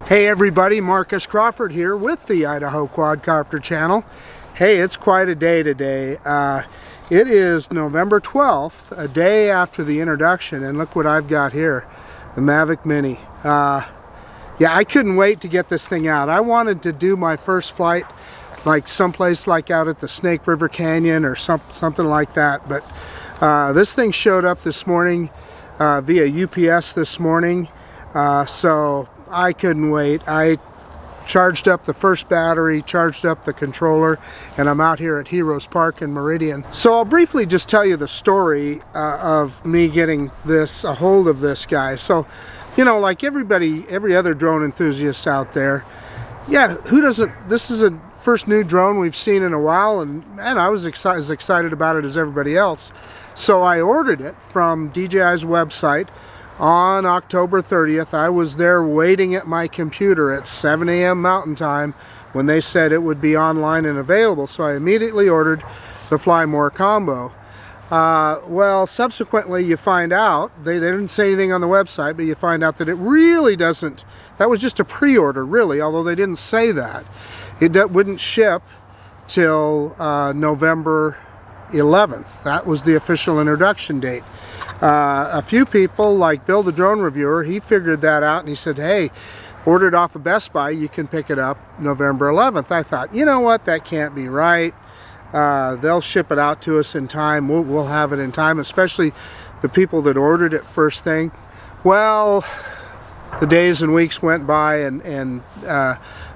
Hey everybody, Marcus Crawford here with the Idaho Quadcopter channel. Hey, it's quite a day today. It is November 12th, a day after the introduction, and look what I've got here, the Mavic Mini. Yeah, I couldn't wait to get this thing out. I wanted to do my first flight like someplace like out at the Snake River Canyon or something like that, but this thing showed up this morning via UPS this morning, so I couldn't wait. I charged up the first battery, charged up the controller, and I'm out here at Heroes Park in Meridian. So I'll briefly just tell you the story of me getting a hold of this guy. So, you know, like every other drone enthusiast out there, yeah, who doesn't, this is a first new drone we've seen in a while, and I was as excited about it as everybody else. So I ordered it from DJI's website on October 30th. I was there waiting at my computer at 7 a.m. Mountain Time when they said it would be online and available. So I immediately ordered the Fly More combo. Well, subsequently you find out, they didn't say anything on the website, but you find out that it really doesn't, that was just a pre-order really, although they didn't say that. It wouldn't ship till November 11th. That was the official introduction date. A few people, like Bill the drone reviewer, he figured that out and he said, hey, order it off of Best Buy, you can pick it up November 11th. I thought, you know what, that can't be right. They'll ship it out to us in time. We'll have it in time, especially the people that ordered it first thing. Well, the days and weeks went by and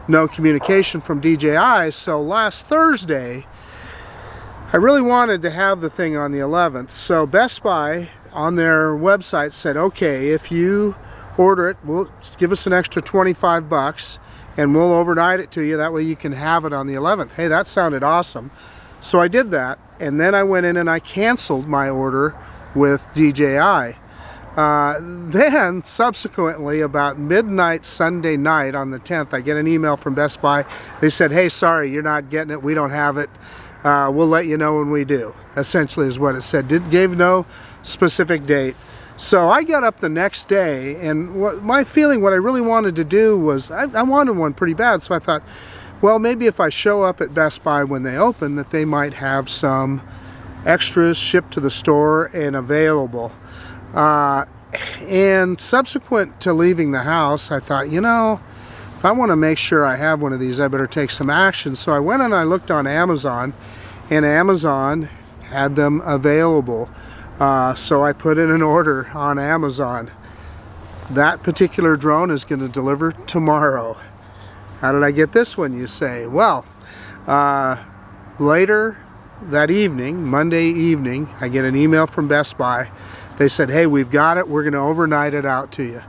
no communication from DJI. So last Thursday, I really wanted to have the thing on the 11th. So Best Buy on their website said, okay, if you order it, we'll give us an extra 25 bucks and we'll overnight it to you. That way you can have it on the 11th. Hey, that sounded awesome. So I did that, and then I went in and I canceled my order with DJI. Then subsequently, about midnight Sunday night on the 10th, I get an email from Best Buy. They said, hey, sorry, you're not getting it. We don't have it. We'll let you know when we do, essentially is what it said. Gave no specific date. So I got up the next day, and what I really wanted to do was, I wanted one pretty bad, so I thought, well, maybe if I show up at Best Buy when they open, that they might have some extras shipped to the store and available. And subsequent to leaving the house, I thought, you know, if I want to make sure I have one of these, I better take some action. So I went and I looked on Amazon, and Amazon had them available. So I put in an order on Amazon. That particular drone is going to deliver tomorrow. How did I get this one, you say? Well, later that evening, Monday evening, I get an email from Best Buy. They said, hey, we've got it. We're going to overnight it out to you.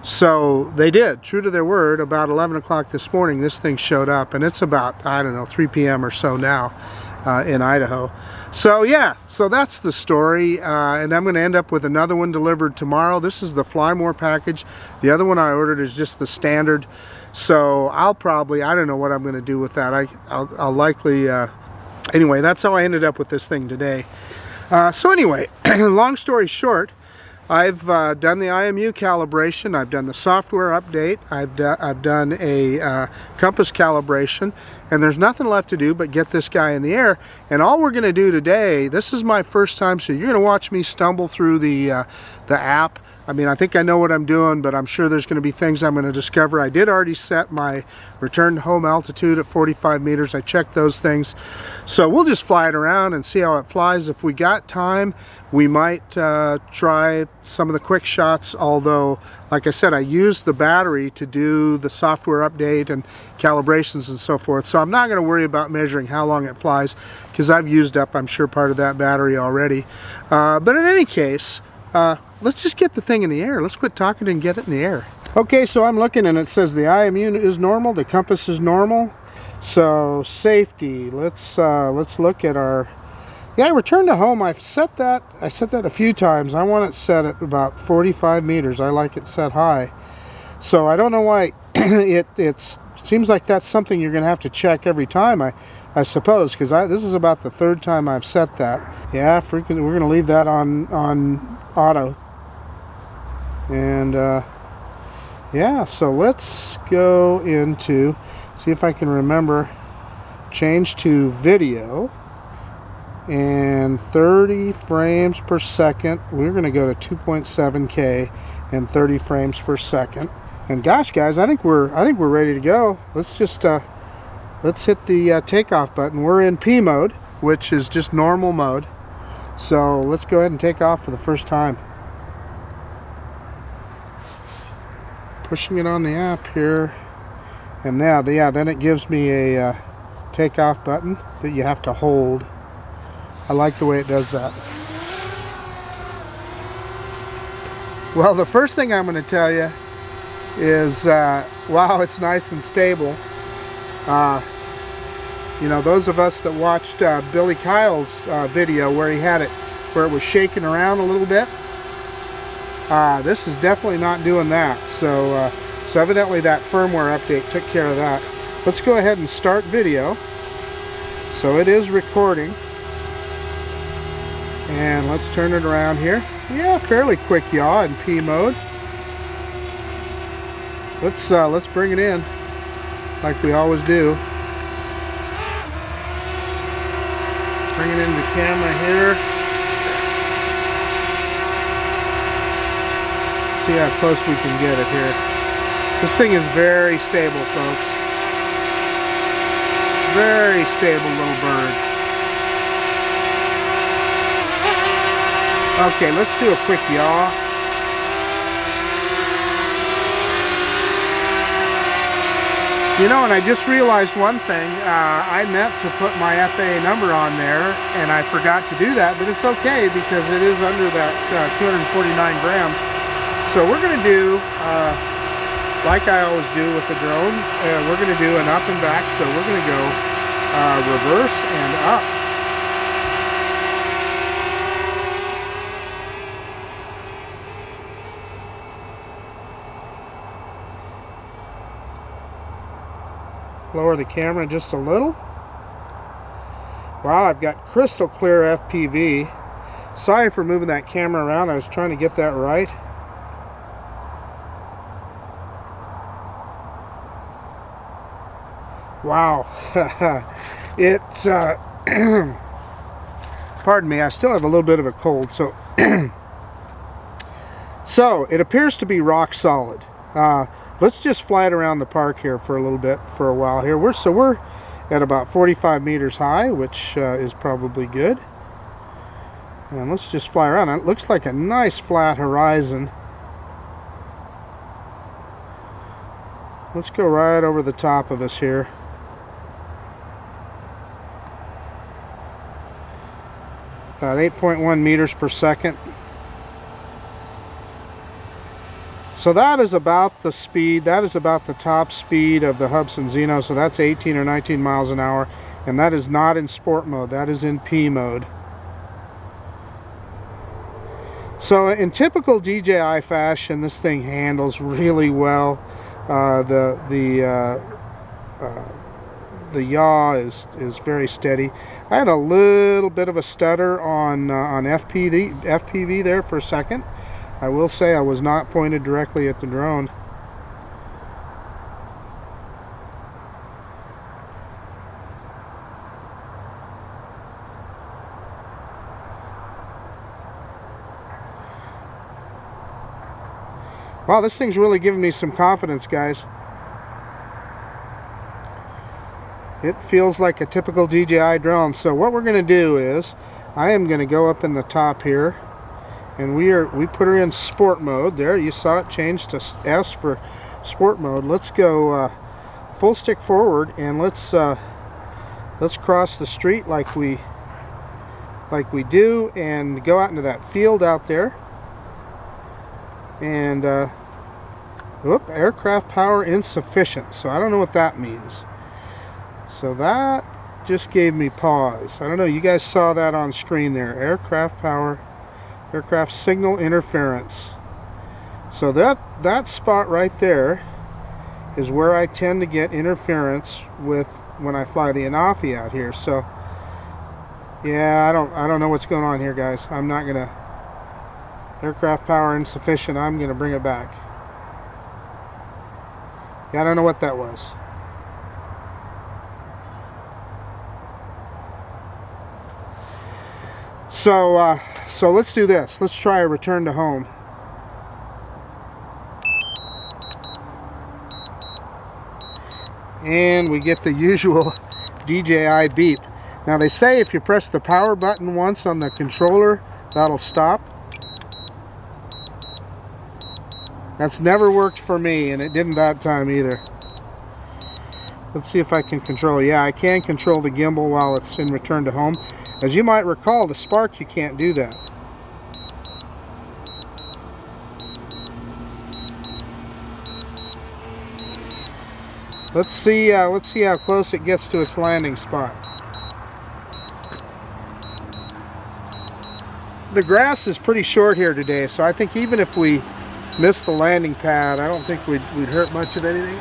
So they did, true to their word. About 11 o'clock this morning, this thing showed up, and it's about, I don't know, 3 p.m. or so now in Idaho. So yeah, so that's the story, and I'm going to end up with another one delivered tomorrow. This is the Fly More package. The other one I ordered is just the standard. So I'll probably, I don't know what I'm going to do with that. I'll likely, anyway, that's how I ended up with this thing today. So anyway, long story short, I've done the IMU calibration, I've done the software update, I've done a compass calibration, and there's nothing left to do but get this guy in the air. And all we're going to do today, this is my first time, so you're going to watch me stumble through the app. I mean, I think I know what I'm doing, but I'm sure there's going to be things I'm going to discover. I did already set my return to home altitude at 45 meters. I checked those things. So we'll just fly it around and see how it flies. If we got time, we might try some of the quick shots, although, like I said, I used the battery to do the software update and calibrations and so forth. So I'm not going to worry about measuring how long it flies, because I've used up, I'm sure, part of that battery already. But in any case, let's just get the thing in the air. Let's quit talking and get it in the air. Okay, so I'm looking and it says the IMU is normal, the compass is normal. So safety, let's look at our, yeah, return to home. I set that a few times. I want it set at about 45 meters. I like it set high. So I don't know why it seems like that's something you're gonna have to check every time, I suppose, because this is about the third time I've set that. Yeah, we're gonna leave that on auto. And yeah, so let's go into, see if I can remember, change to video, and 30 frames per second. We're going to go to 2.7K and 30 frames per second. And gosh, guys, I think we're ready to go. Let's just let's hit the takeoff button. We're in P mode, which is just normal mode. So let's go ahead and take off for the first time. Pushing it on the app here, and now, yeah, then it gives me a takeoff button that you have to hold. I like the way it does that. Well, the first thing I'm going to tell you is, wow, it's nice and stable. You know, those of us that watched Billy Kyle's video where he had it, where it was shaking around a little bit, this is definitely not doing that. So, so evidently that firmware update took care of that. Let's go ahead and start video. So it is recording. And let's turn it around here. Yeah, fairly quick yaw in P mode. Let's bring it in like we always do. Bring it into the camera here. See how close we can get it here. This thing is very stable, folks. Very stable little bird. Okay, let's do a quick yaw. You know, and I just realized one thing. I meant to put my FAA number on there, and I forgot to do that, but it's okay because it is under that 249 grams. So we're going to do, like I always do with the drone, we're going to do an up and back. So we're going to go reverse and up. Lower the camera just a little. Wow, I've got crystal clear FPV. Sorry for moving that camera around. I was trying to get that right. Wow. It's pardon me, I still have a little bit of a cold, so so it appears to be rock solid. Let's just fly it around the park here for a little bit, for a while here. We're at about 45 meters high, which is probably good. And let's just fly around. It looks like a nice flat horizon. Let's go right over the top of us here. About 8.1 meters per second. So that is about the speed, that is about the top speed of the Hubsan Zeno. So that's 18 or 19 miles an hour. And that is not in sport mode, that is in P mode. So in typical DJI fashion, this thing handles really well. The yaw is very steady. I had a little bit of a stutter on FPV there for a second. I will say I was not pointed directly at the drone. Wow, this thing's really giving me some confidence, guys. It feels like a typical DJI drone. So what we're going to do is, I am going to go up in the top here, and we put her in sport mode. There, you saw it change to S for sport mode. Let's go full stick forward, and let's cross the street like we do, and go out into that field out there. And aircraft power insufficient. So I don't know what that means. So that just gave me pause. I don't know, you guys saw that on screen there. Aircraft power, aircraft signal interference. So that spot right there is where I tend to get interference with when I fly the Anafi out here. So yeah, I don't know what's going on here, guys. I'm not gonna, aircraft power insufficient, I'm gonna bring it back. Yeah, I don't know what that was. So let's do this. Let's try a return to home. And we get the usual DJI beep. Now they say if you press the power button once on the controller, that'll stop. That's never worked for me, and it didn't that time either. Let's see if I can control. Yeah, I can control the gimbal while it's in return to home. As you might recall, the Spark, you can't do that. Let's see how close it gets to its landing spot. The grass is pretty short here today, so I think even if we miss the landing pad, I don't think we'd hurt much of anything.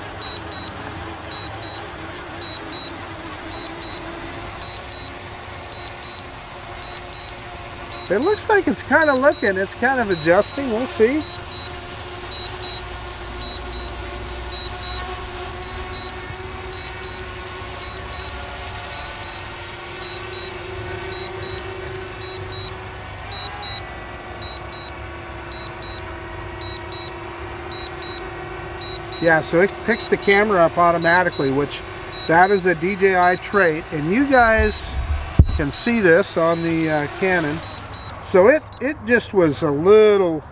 It looks like it's kind of looking, it's kind of adjusting. We'll see. Yeah, so it picks the camera up automatically, which that is a DJI trait, and you guys can see this on the Canon. So it just was a little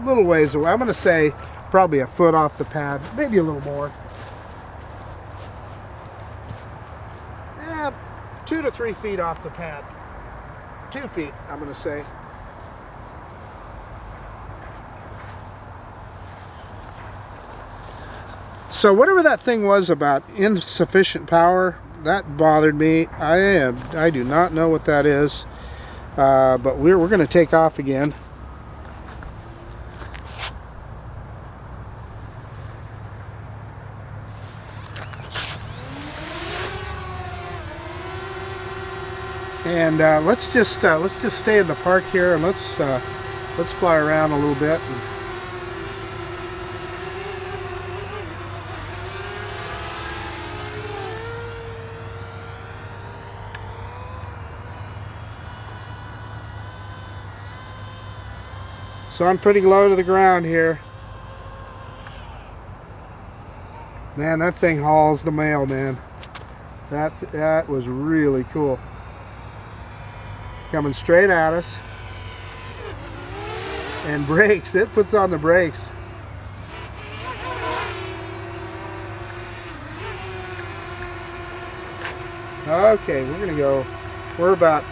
ways away. I'm going to say probably a foot off the pad, maybe a little more. 2 to 3 feet off the pad. 2 feet, I'm going to say. So whatever that thing was about insufficient power, that bothered me. I do not know what that is, but we're going to take off again. And let's just stay in the park here, and let's fly around a little bit. So I'm pretty low to the ground here. Man, that thing hauls the mail, man. That was really cool. Coming straight at us. And brakes, it puts on the brakes. Okay, we're gonna go, we're about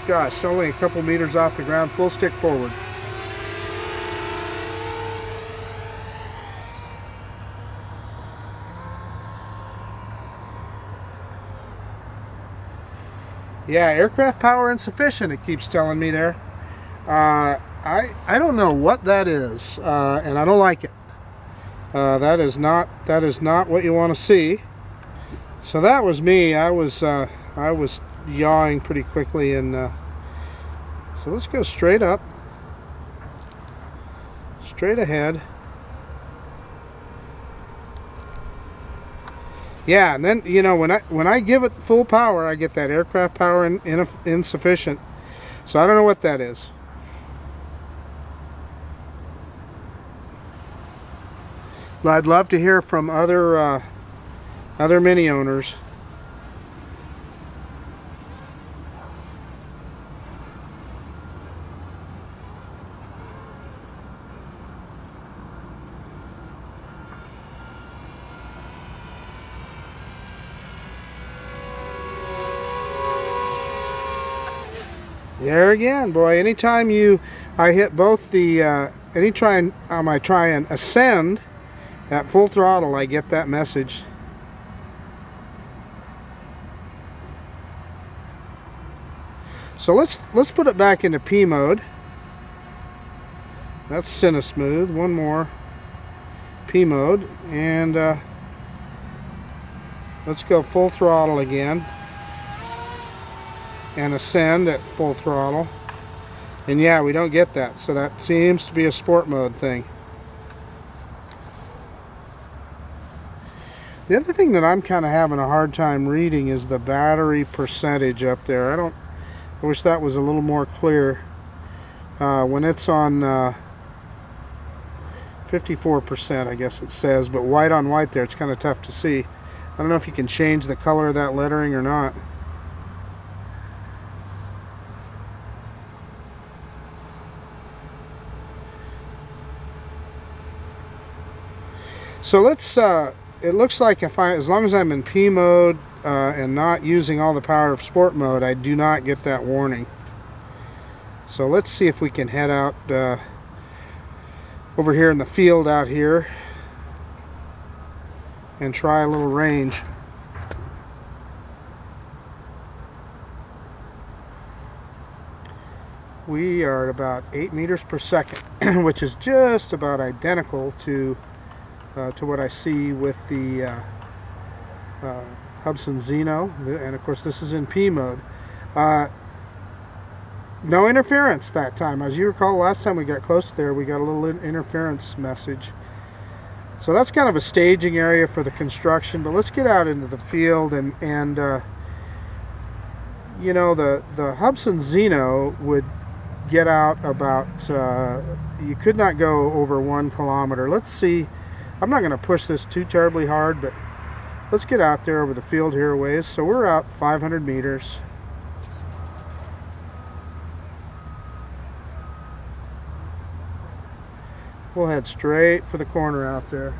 gosh, only a couple meters off the ground, full stick forward. Yeah, aircraft power insufficient, it keeps telling me there. I don't know what that is, and I don't like it. That is not what you want to see. So that was me. I was yawing pretty quickly, and so let's go straight up, straight ahead. Yeah, and then you know when I give it full power, I get that aircraft power insufficient. So I don't know what that is. But I'd love to hear from other Mini owners. There again, boy. Anytime I hit both the, anytime I try and ascend at full throttle, I get that message. So let's put it back into P mode. That's Cinesmooth. One more P mode, and let's go full throttle again. And ascend at full throttle, and yeah, we don't get that, so that seems to be a sport mode thing. The other thing that I'm kind of having a hard time reading is the battery percentage up there. I wish that was a little more clear. When it's on 54%, I guess it says, but white on white there, it's kind of tough to see. I don't know if you can change the color of that lettering or not. So let's, it looks like as long as I'm in P mode and not using all the power of sport mode, I do not get that warning. So let's see if we can head out over here in the field out here and try a little range. We are at about 8 meters per second, which is just about identical to what I see with the Hubsan Zeno, and of course this is in P mode. No interference that time. As you recall, last time we got close there, we got a little interference message. So that's kind of a staging area for the construction, but let's get out into the field and you know, the Hubsan Zeno would get out about, you could not go over 1 kilometer. Let's see, I'm not going to push this too terribly hard, but let's get out there over the field here a ways. So we're out 500 meters. We'll head straight for the corner out there.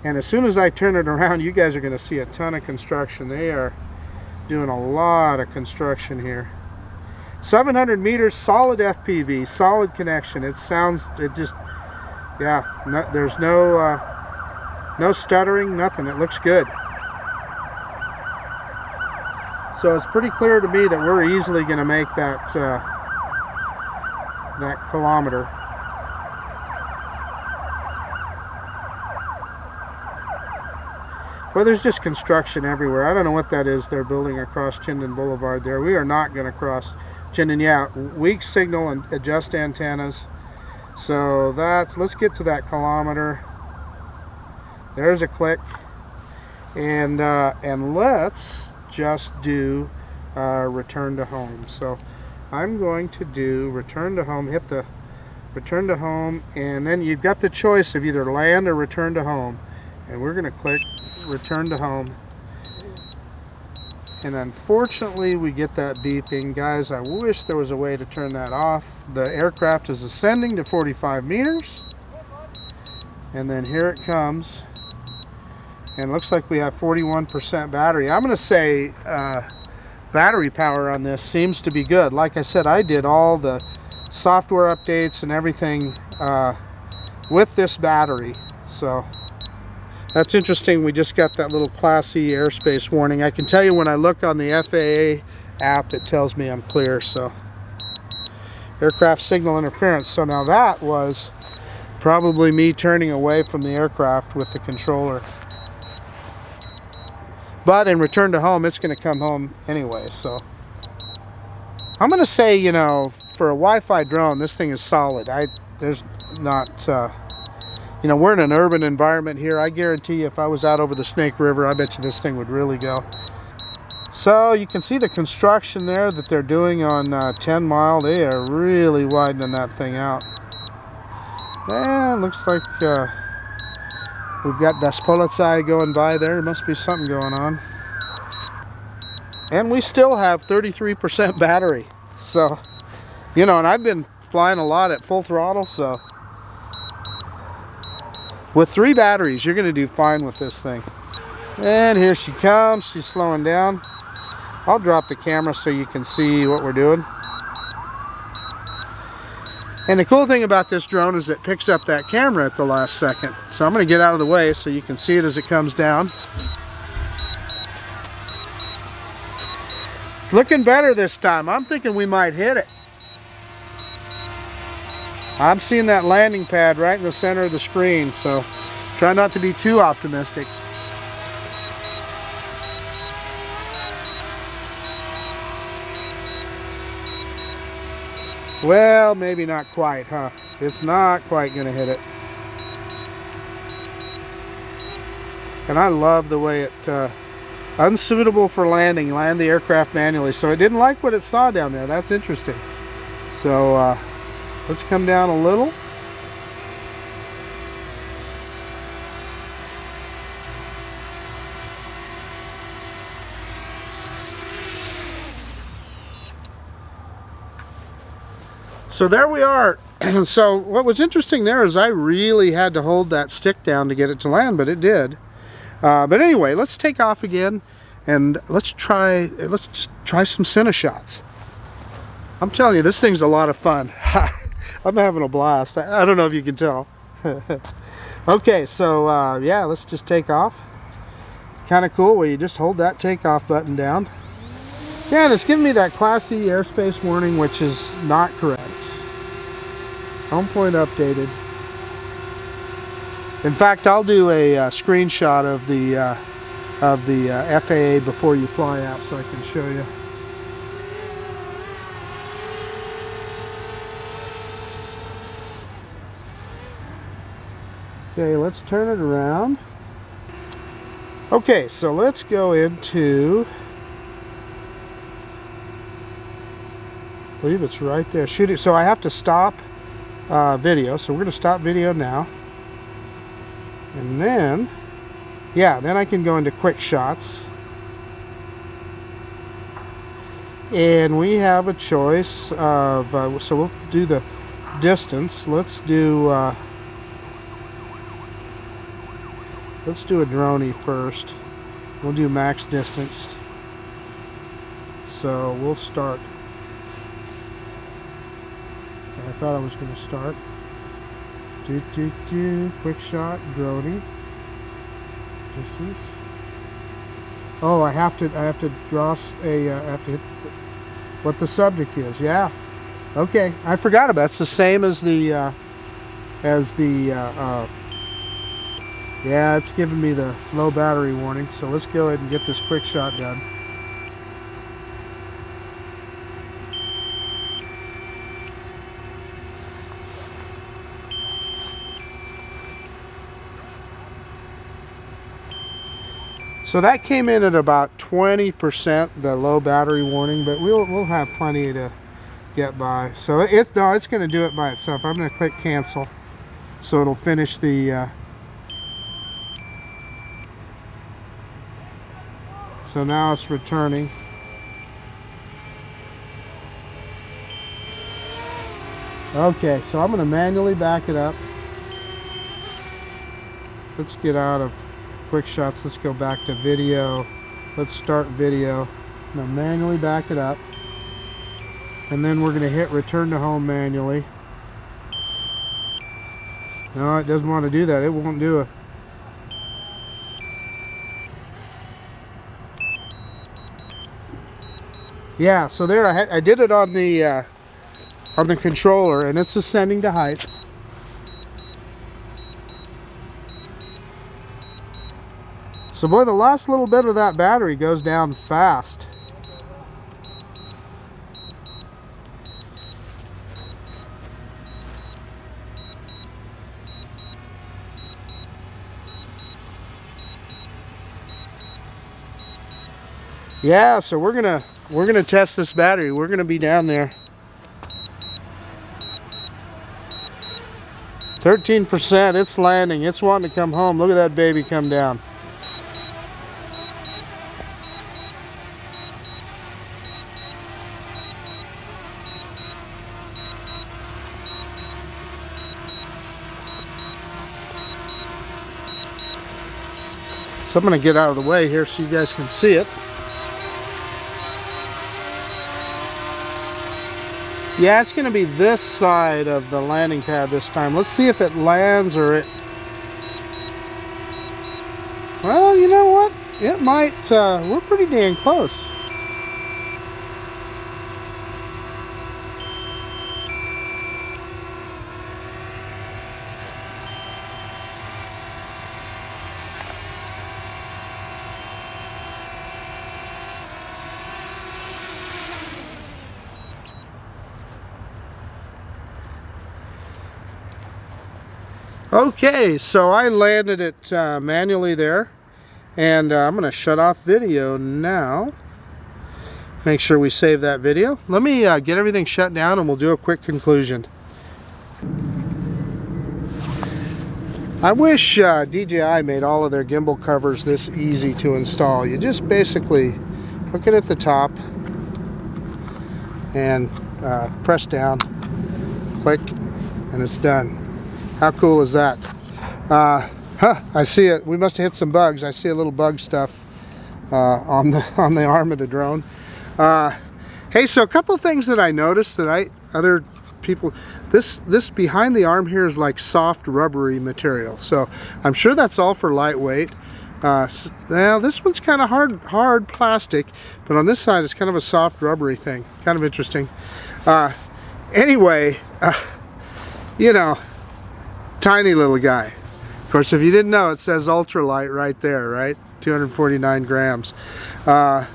And as soon as I turn it around, you guys are going to see a ton of construction. They are doing a lot of construction here. 700 meters, solid FPV, solid connection. It sounds, it just, yeah, no, there's no no stuttering, nothing. It looks good. So it's pretty clear to me that we're easily going to make that that kilometer. Well, there's just construction everywhere. I don't know what that is they're building across Chinden Boulevard there. We are not going to cross Chinden. Yeah, weak signal and adjust antennas. So that's, let's get to that kilometer. There's a click. And let's just do return to home. So I'm going to do return to home, hit the return to home, and then you've got the choice of either land or return to home. And we're going to click return to home. And unfortunately we get that beeping. Guys, I wish there was a way to turn that off. The aircraft is ascending to 45 meters. And then here it comes. And it looks like we have 41% battery. I'm going to say battery power on this seems to be good. Like I said, I did all the software updates and everything with this battery. So that's interesting. We just got that little Class C airspace warning. I can tell you when I look on the FAA app, it tells me I'm clear. So aircraft signal interference. So now that was probably me turning away from the aircraft with the controller. But in return to home, it's going to come home anyway. So I'm going to say, you know, for a Wi-Fi drone, this thing is solid. There's not, you know, we're in an urban environment here. I guarantee you if I was out over the Snake River, I bet you this thing would really go. So you can see the construction there that they're doing on 10 Mile. They are really widening that thing out. And looks like we've got Das Polizei going by there. There must be something going on. And we still have 33% battery. So, you know, and I've been flying a lot at full throttle, so with 3 batteries, you're going to do fine with this thing. And here she comes. She's slowing down. I'll drop the camera so you can see what we're doing. And the cool thing about this drone is it picks up that camera at the last second. So I'm going to get out of the way so you can see it as it comes down. Looking better this time. I'm thinking we might hit it. I'm seeing that landing pad right in the center of the screen, so try not to be too optimistic. Well, maybe not quite, huh? It's not quite going to hit it. And I love the way it, unsuitable for landing, land the aircraft manually. So it didn't like what it saw down there. That's interesting. So let's come down a little. So there we are. So what was interesting there is I really had to hold that stick down to get it to land, but it did. But anyway, let's take off again, and let's just try some cine shots. I'm telling you, this thing's a lot of fun. I'm having a blast. I don't know if you can tell. Okay, so yeah, let's just take off. Kind of cool where you just hold that takeoff button down. Yeah, and it's giving me that Class C airspace warning, which is not correct. Home point updated. In fact, I'll do a screenshot of the FAA before you fly app so I can show you. Okay, let's turn it around. Okay, so let's go into, I believe it's right there, shooting. So I have to stop video, so we're going to stop video now. And then, yeah, then I can go into quick shots. And we have a choice of, so we'll do the distance. Let's do a droney first. We'll do max distance. So we'll start. I thought I was going to start. Quick shot, droney. Distance. Oh, I have to draw a. I have to hit what the subject is. Yeah. Okay, I forgot about it. It's the same as the. Yeah, it's giving me the low battery warning. So let's go ahead and get this quick shot done. So that came in at about 20%, the low battery warning, but we'll have plenty to get by. So it's going to do it by itself. I'm going to click cancel, so it'll finish the. So now it's returning. Okay, so I'm going to manually back it up. Let's get out of quick shots. Let's go back to video. Let's start video. I'm going to manually back it up. And then we're going to hit return to home manually. No, it doesn't want to do that. It won't do it. Yeah, so there I did it on the controller, and it's ascending to height. So boy, the last little bit of that battery goes down fast. Yeah, so we're gonna test this battery. We're gonna be down there. 13%, it's landing. It's wanting to come home. Look at that baby come down. So I'm going to get out of the way here so you guys can see it. Yeah, it's going to be this side of the landing pad this time. Let's see if it lands or it... Well, you know what? It might... we're pretty dang close. Okay, so I landed it manually there, And I'm going to shut off video now. Make sure we save that video. Let me get everything shut down and we'll do a quick conclusion. I wish DJI made all of their gimbal covers this easy to install. You just basically hook it at the top and press down, click, and it's done. How cool is that? I see it. We must have hit some bugs. I see a little bug stuff on the arm of the drone. Hey, so a couple things that I noticed that other people, this behind the arm here is like soft rubbery material, so I'm sure that's all for lightweight. Now this one's kind of hard plastic, but on this side it's kind of a soft rubbery thing. Kind of interesting. Anyway, you know, tiny little guy. Of course, if you didn't know, it says ultralight right there, right? 249 grams. But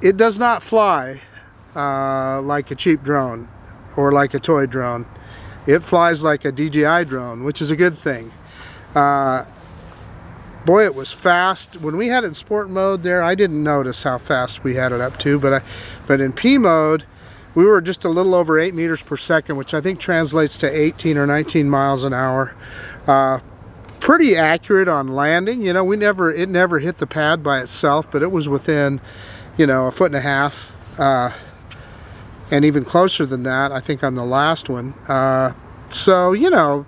it does not fly like a cheap drone or like a toy drone. It flies like a DJI drone, which is a good thing. Boy, it was fast. When we had it in sport mode there, I didn't notice how fast we had it up to, but in P mode, we were just a little over 8 meters per second, which I think translates to 18 or 19 miles an hour. Pretty accurate on landing. You know, it never hit the pad by itself, but it was within, you know, 1.5 feet, and even closer than that, I think, on the last one. So, you know,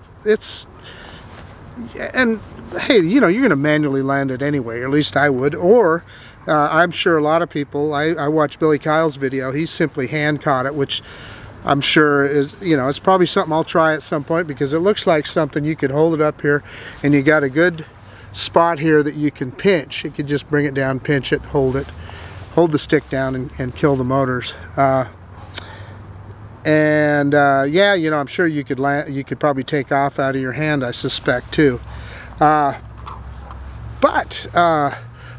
and hey, you know, you're going to manually land it anyway, or at least I would, or I'm sure a lot of people, I watched Billy Kyle's video, he simply hand caught it, which I'm sure is, you know, it's probably something I'll try at some point, because it looks like something you could hold it up here and you got a good spot here that you can pinch. You could just bring it down, pinch it, hold the stick down and kill the motors. Yeah, you know, I'm sure you could probably take off out of your hand, I suspect, too.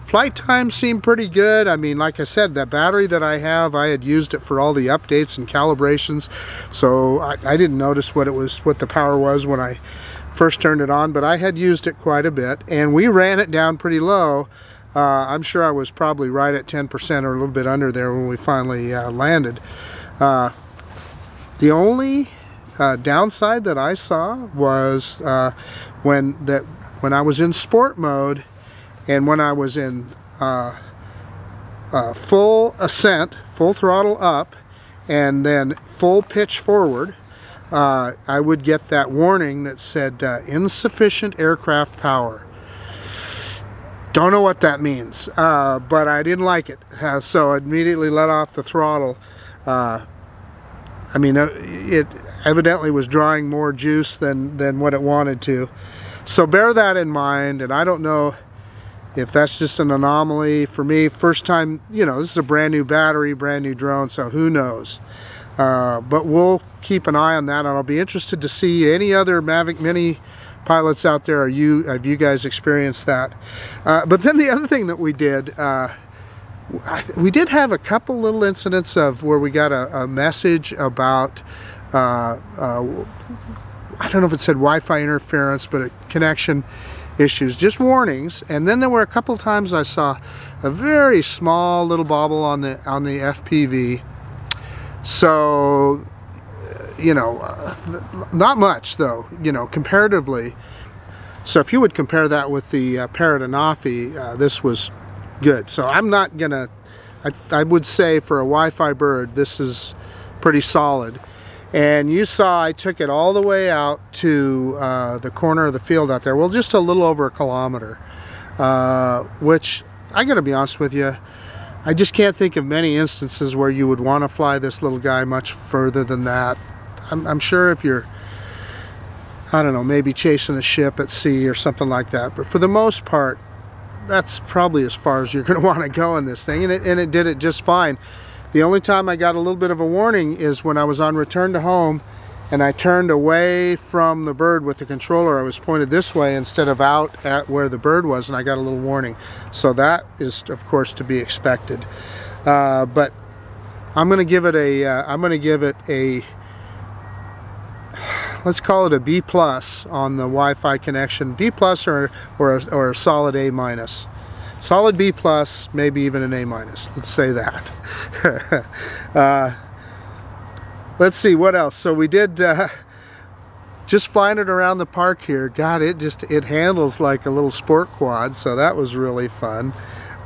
Flight times seem pretty good. I mean, like I said, that battery that I have, I had used it for all the updates and calibrations, so I didn't notice what the power was when I first turned it on, but I had used it quite a bit, and we ran it down pretty low. I'm sure I was probably right at 10% or a little bit under there when we finally landed. The only downside that I saw was when I was in sport mode and when I was in full ascent, full throttle up, and then full pitch forward, I would get that warning that said insufficient aircraft power. Don't know what that means, but I didn't like it, so I immediately let off the throttle. I mean, it evidently was drawing more juice than what it wanted to. So bear that in mind, and I don't know if that's just an anomaly for me. First time, you know, this is a brand new battery, brand new drone, so who knows. But we'll keep an eye on that, and I'll be interested to see any other Mavic Mini pilots out there. Have you guys experienced that? But then the other thing that we did have a couple little incidents of where we got a message about I don't know if it said Wi-Fi interference, but connection issues, just warnings. And then there were a couple times I saw a very small little bobble on the FPV. So, you know, not much though, you know, comparatively. So if you would compare that with the Parrot and Offie, this was good. So I'm not gonna, I would say for a Wi-Fi bird, this is pretty solid. And you saw I took it all the way out to the corner of the field out there, well, just a little over 1 kilometer, which I gotta be honest with you, I just can't think of many instances where you would want to fly this little guy much further than that. I'm sure if you're, I don't know, maybe chasing a ship at sea or something like that, but for the most part, that's probably as far as you're going to want to go in this thing, and it did it just fine. The only time I got a little bit of a warning is when I was on return to home and I turned away from the bird with the controller. I was pointed this way instead of out at where the bird was, and I got a little warning. So that is, of course, to be expected. But I'm going to give it a let's call it a B plus on the Wi-Fi connection. B plus or a solid A minus. Solid B plus, maybe even an A minus. Let's say that. Let's see what else. So we did just flying it around the park here. God, it handles like a little sport quad, so that was really fun.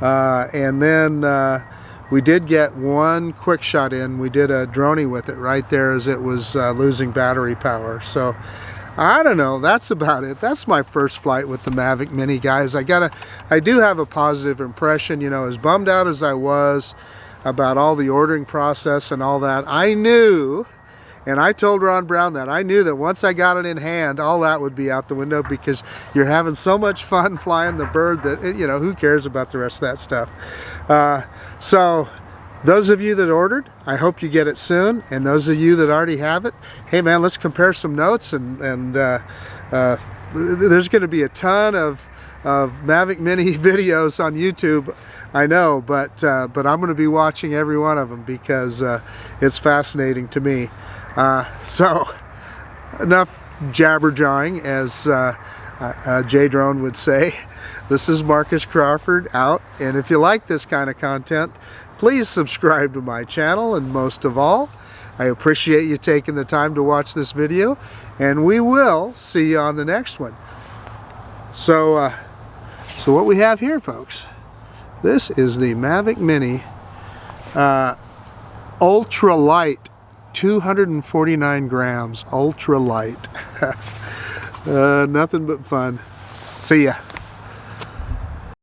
And then we did get one quick shot in. We did a droney with it right there as it was losing battery power. So I don't know, that's about it. That's my first flight with the Mavic Mini, guys. I do have a positive impression. You know, as bummed out as I was about all the ordering process and all that, I knew, and I told Ron Brown that, I knew that once I got it in hand, all that would be out the window, because you're having so much fun flying the bird that, you know, who cares about the rest of that stuff. So those of you that ordered, I hope you get it soon, and those of you that already have it, hey man, let's compare some notes, and there's going to be a ton of Mavic Mini videos on YouTube, I know, but I'm going to be watching every one of them because it's fascinating to me. So enough jabber-jawing, as J-Drone would say. This is Marcus Crawford out, and if you like this kind of content, please subscribe to my channel, and most of all, I appreciate you taking the time to watch this video, and we will see you on the next one. So what we have here, folks, this is the Mavic Mini Ultra Light, 249 grams, ultra light. Nothing but fun. See ya.